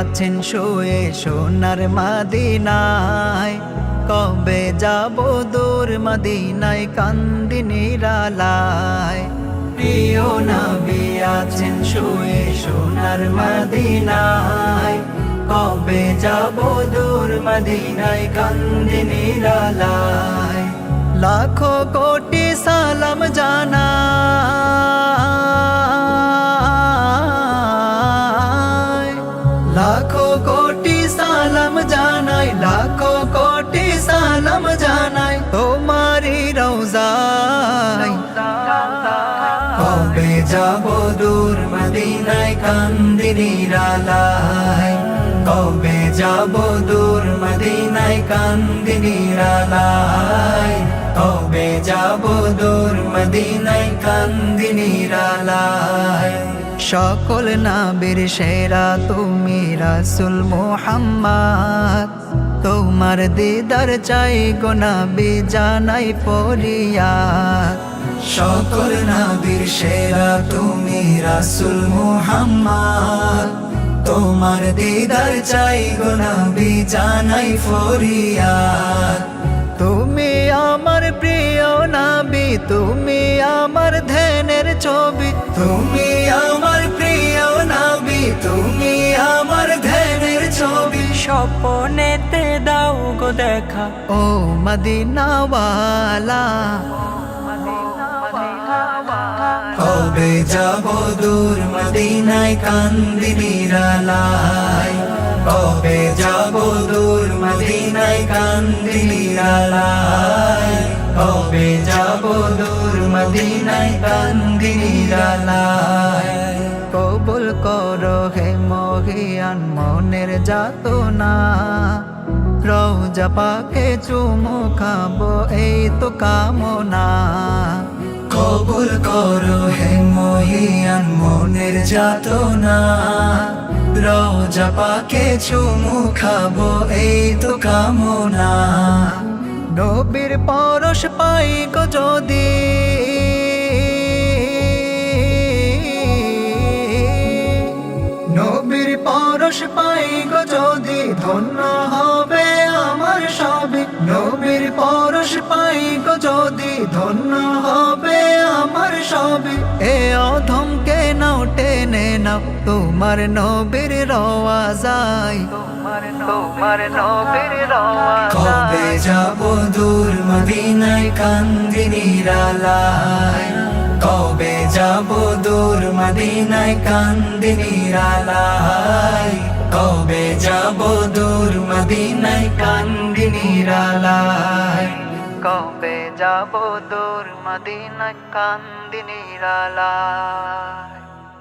আছেন শুয়ে সোনার মদিনায়, কবে যাব দূর মদিনায় কান্দি নিরালায়। প্রিয় নবী আছেন শুয়ে সোনার মদিনায়, কবে যাব দূর মদিনায় কান্দি নিরালায়। লাখো কোটি সালাম জানাই, লাখো কোটি সালাম জানাই, লাখো কোটি সালাম জানাই তোমারি রওজায়। কবে যাব দূর মদিনায় কান্দি নিরালায়, কবে যাব দূর মদিনায় কান্দি নিরালায়, কবে যাব দূর মদিনায় কান্দি নিরালায়। সকল নবীর সেরা তুমি রাসূল মুহাম্মদ, তোমার দিদার চাই গো নবী জানাই ফরিয়াদ। সকল নবীর সেরা তুমি রাসূল মুহাম্মদ, তোমার দিদার চাই গো নবী জানাই ফরিয়াদ। তুমি আমার প্রিয় নবী, তুমি আমার ধ্যানের ছবি, তুমি আমার প্রিয় নবী, তুমি আমার ধ্যানের ছবি। স্বপ্নেতে দাও গো দেখা ও মদিনাওয়ালা, কবে যাব দূর মদিনায় কান্দি নিরালায়, কবে যাব দূর মদিনায় কান্দি নিরালায়, কবে যাব দূর মদিনায় কান্দি নিরালায়। কবুল করো হে মহিয়ান মনের যাতনা, রওজা পাকে চুমু খাবো এই তো কামনা। কবুল করো হে মহিয়ান মনের যাতনা, রওজা পাকে চুমু খাবো এই তো কামনা। নবীর পরশ পাই গো যদি, নবীর পরশ পাই গো যদি ধন্য হবে আমার সবই। নবীর পরশ পাই গো যদি ধন্য হবে আমার সবই। এ অধমকে নাও টেনে নাও তোমার নবীর রওয়াজায়, তোমার নবীর রওয়াজায়। কবে যাব দূর মদিনায় কান্দি নিরালায়, কবে যাব দূর মদিনায় কান্দি নিরালায়, কবে যাব দূর মদিনায় কান্দি নিরালায়, কবে যাব দূর মদিনায় কান্দি নিরালায়।